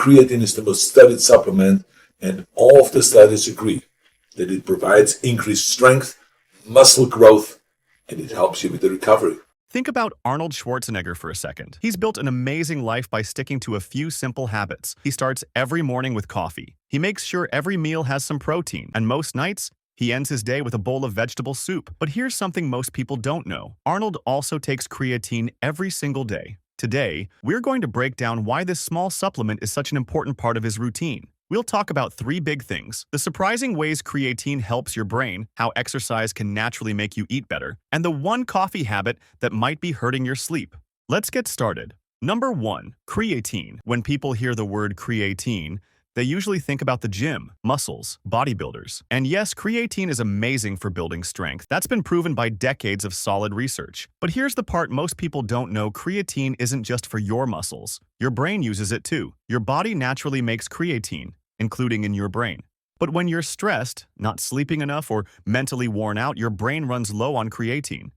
creatine is the most studied supplement, and all of the studies agree that it provides increased strength, muscle growth, and it helps you with the recovery. Think about Arnold Schwarzenegger for a second. He's built an amazing life by sticking to a few simple habits. He starts every morning with coffee. He makes sure every meal has some protein, and most nights, he ends his day with a bowl of vegetable soup. But here's something most people don't know. Arnold also takes creatine every single day. Today, we're going to break down why this small supplement is such an important part of his routine. We'll talk about 3 big things: the surprising ways creatine helps your brain, how exercise can naturally make you eat better, and the one coffee habit that might be hurting your sleep. Let's get started. Number 1. Creatine. When people hear the word creatine, they usually think about the gym, muscles, bodybuilders. And yes, creatine is amazing for building strength. That's been proven by decades of solid research. But here's the part most people don't know: creatine isn't just for your muscles. Your brain uses it too. Your body naturally makes creatine, including in your brain. But when you're stressed, not sleeping enough, or mentally worn out, your brain runs low on creatine.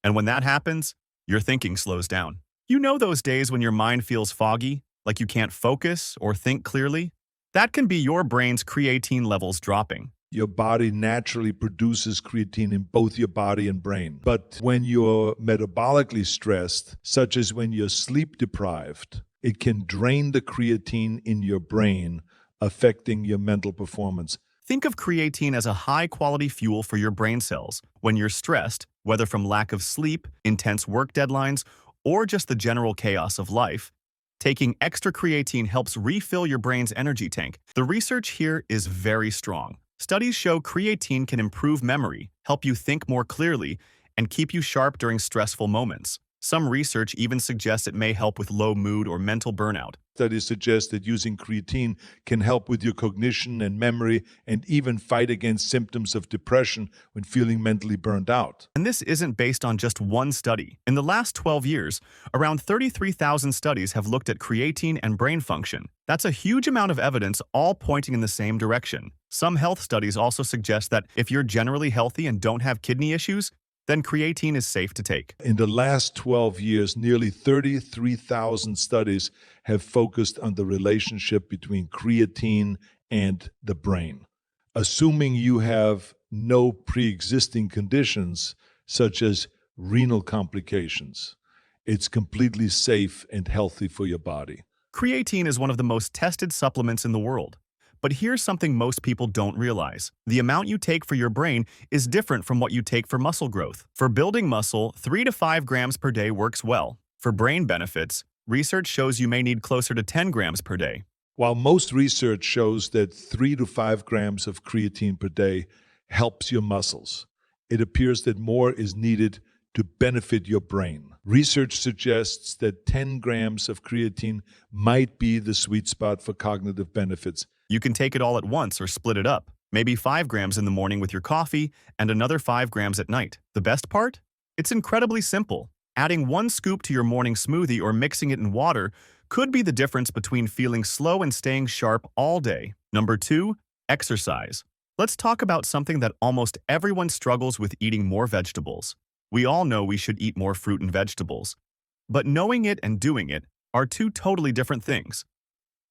And when that happens, your thinking slows down. You know those days when your mind feels foggy, like you can't focus or think clearly? That can be your brain's creatine levels dropping. Your body naturally produces creatine in both your body and brain. But when you're metabolically stressed, such as when you're sleep deprived, it can drain the creatine in your brain, affecting your mental performance. Think of creatine as a high-quality fuel for your brain cells. When you're stressed, whether from lack of sleep, intense work deadlines, or just the general chaos of life, taking extra creatine helps refill your brain's energy tank. The research here is very strong. Studies show creatine can improve memory, help you think more clearly, and keep you sharp during stressful moments. Some research even suggests it may help with low mood or mental burnout. Studies suggest that using creatine can help with your cognition and memory, and even fight against symptoms of depression when feeling mentally burned out. And this isn't based on just one study. In the last 12 years, around 33,000 studies have looked at creatine and brain function. That's a huge amount of evidence, all pointing in the same direction. Some health studies also suggest that if you're generally healthy and don't have kidney issues, then creatine is safe to take. In the last 12 years, nearly 33,000 studies have focused on the relationship between creatine and the brain. Assuming you have no pre-existing conditions, such as renal complications, it's completely safe and healthy for your body. Creatine is one of the most tested supplements in the world. But here's something most people don't realize. The amount you take for your brain is different from what you take for muscle growth. For building muscle, 3 to 5 grams per day works well. For brain benefits, research shows you may need closer to 10 grams per day. While most research shows that 3 to 5 grams of creatine per day helps your muscles, it appears that more is needed to benefit your brain. Research suggests that 10 grams of creatine might be the sweet spot for cognitive benefits. You can take it all at once or split it up. Maybe 5 grams in the morning with your coffee and another 5 grams at night. The best part? It's incredibly simple. Adding 1 scoop to your morning smoothie or mixing it in water could be the difference between feeling slow and staying sharp all day. Number 2, exercise. Let's talk about something that almost everyone struggles with: eating more vegetables. We all know we should eat more fruit and vegetables, but knowing it and doing it are 2 totally different things.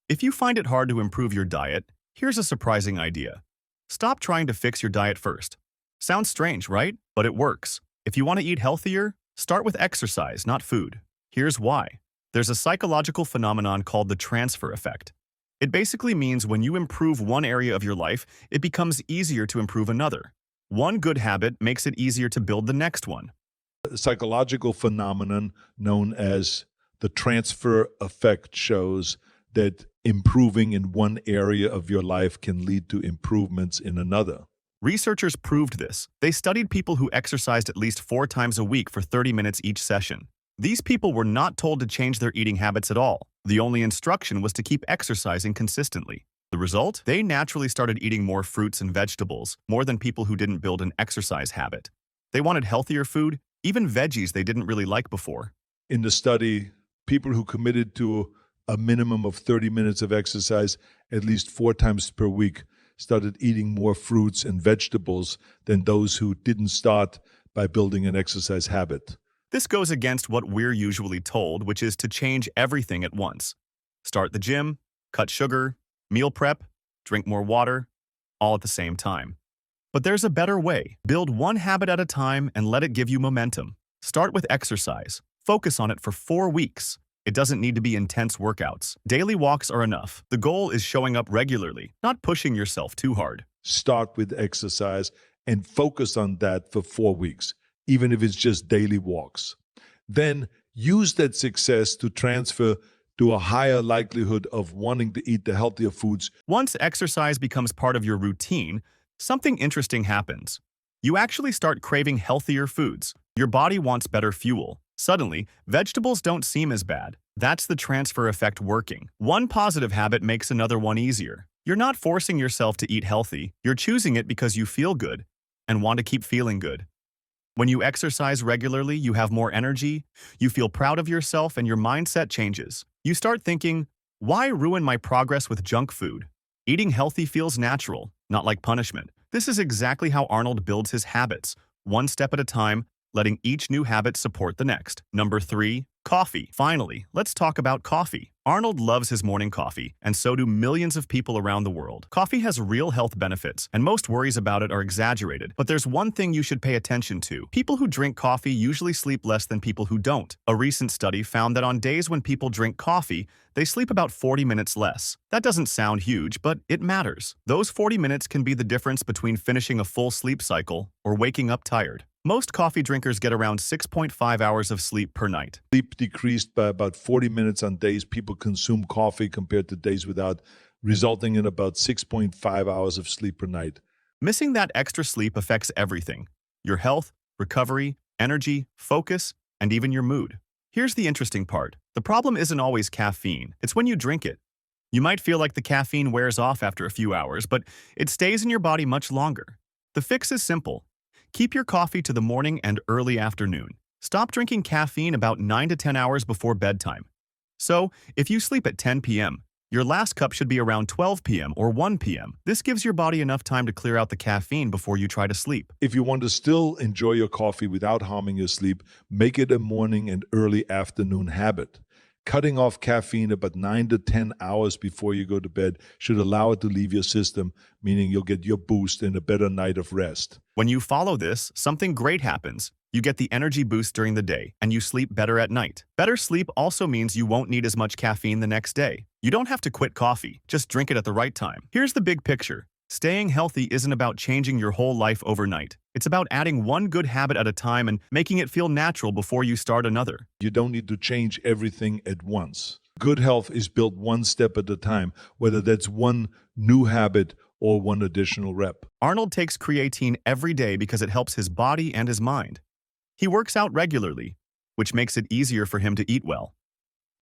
If you find it hard to improve your diet, here's a surprising idea. Stop trying to fix your diet first. Sounds strange, right? But it works. If you want to eat healthier, start with exercise, not food. Here's why. There's a psychological phenomenon called the transfer effect. It basically means when you improve one area of your life, it becomes easier to improve another. One good habit makes it easier to build the next one. A psychological phenomenon known as the transfer effect shows that improving in one area of your life can lead to improvements in another. Researchers proved this. They studied people who exercised at least 4 times a week for 30 minutes each session. These people were not told to change their eating habits at all. The only instruction was to keep exercising consistently. The result? They naturally started eating more fruits and vegetables, more than people who didn't build an exercise habit. They wanted healthier food, even veggies they didn't really like before. In the study, people who committed to a minimum of 30 minutes of exercise at least 4 times per week started eating more fruits and vegetables than those who didn't start by building an exercise habit. This goes against what we're usually told, which is to change everything at once. Start the gym, cut sugar, meal prep, drink more water, all at the same time. But there's a better way. Build one habit at a time and let it give you momentum. Start with exercise. Focus on it for 4 weeks. It doesn't need to be intense workouts. Daily walks are enough. The goal is showing up regularly, not pushing yourself too hard. Start with exercise and focus on that for 4 weeks, even if it's just daily walks. Then use that success to transfer to a higher likelihood of wanting to eat the healthier foods. Once exercise becomes part of your routine, something interesting happens. You actually start craving healthier foods. Your body wants better fuel. Suddenly, vegetables don't seem as bad. That's the transfer effect working. One positive habit makes another one easier. You're not forcing yourself to eat healthy. You're choosing it because you feel good and want to keep feeling good. When you exercise regularly, you have more energy, you feel proud of yourself, and your mindset changes. You start thinking, why ruin my progress with junk food? Eating healthy feels natural, not like punishment. This is exactly how Arnold builds his habits, one step at a time, letting each new habit support the next. Number 3, coffee. Finally, let's talk about coffee. Arnold loves his morning coffee, and so do millions of people around the world. Coffee has real health benefits, and most worries about it are exaggerated. But there's one thing you should pay attention to. People who drink coffee usually sleep less than people who don't. A recent study found that on days when people drink coffee, they sleep about 40 minutes less. That doesn't sound huge, but it matters. Those 40 minutes can be the difference between finishing a full sleep cycle or waking up tired. Most coffee drinkers get around 6.5 hours of sleep per night. Sleep decreased by about 40 minutes on days people consume coffee compared to days without, resulting in about 6.5 hours of sleep per night. Missing that extra sleep affects everything: your health, recovery, energy, focus, and even your mood. Here's the interesting part. The problem isn't always caffeine. It's when you drink it. You might feel like the caffeine wears off after a few hours, but it stays in your body much longer. The fix is simple. Keep your coffee to the morning and early afternoon. Stop drinking caffeine about 9 to 10 hours before bedtime. So, if you sleep at 10 p.m., your last cup should be around 12 p.m. or 1 p.m. This gives your body enough time to clear out the caffeine before you try to sleep. If you want to still enjoy your coffee without harming your sleep, make it a morning and early afternoon habit. Cutting off caffeine about 9 to 10 hours before you go to bed should allow it to leave your system, meaning you'll get your boost and a better night of rest. When you follow this, something great happens. You get the energy boost during the day, and you sleep better at night. Better sleep also means you won't need as much caffeine the next day. You don't have to quit coffee, just drink it at the right time. Here's the big picture. Staying healthy isn't about changing your whole life overnight. It's about adding one good habit at a time and making it feel natural before you start another. You don't need to change everything at once. Good health is built one step at a time, whether that's one new habit or one additional rep. Arnold takes creatine every day because it helps his body and his mind. He works out regularly, which makes it easier for him to eat well.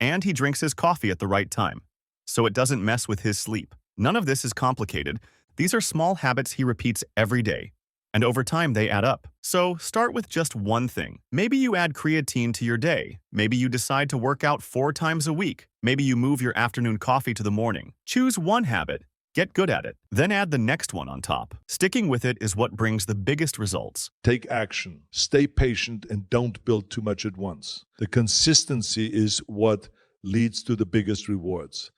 And he drinks his coffee at the right time, so it doesn't mess with his sleep. None of this is complicated. These are small habits he repeats every day, and over time they add up. So start with just one thing. Maybe you add creatine to your day. Maybe you decide to work out 4 times a week. Maybe you move your afternoon coffee to the morning. Choose one habit, get good at it, then add the next one on top. Sticking with it is what brings the biggest results. Take action, stay patient, and don't build too much at once. The consistency is what leads to the biggest rewards.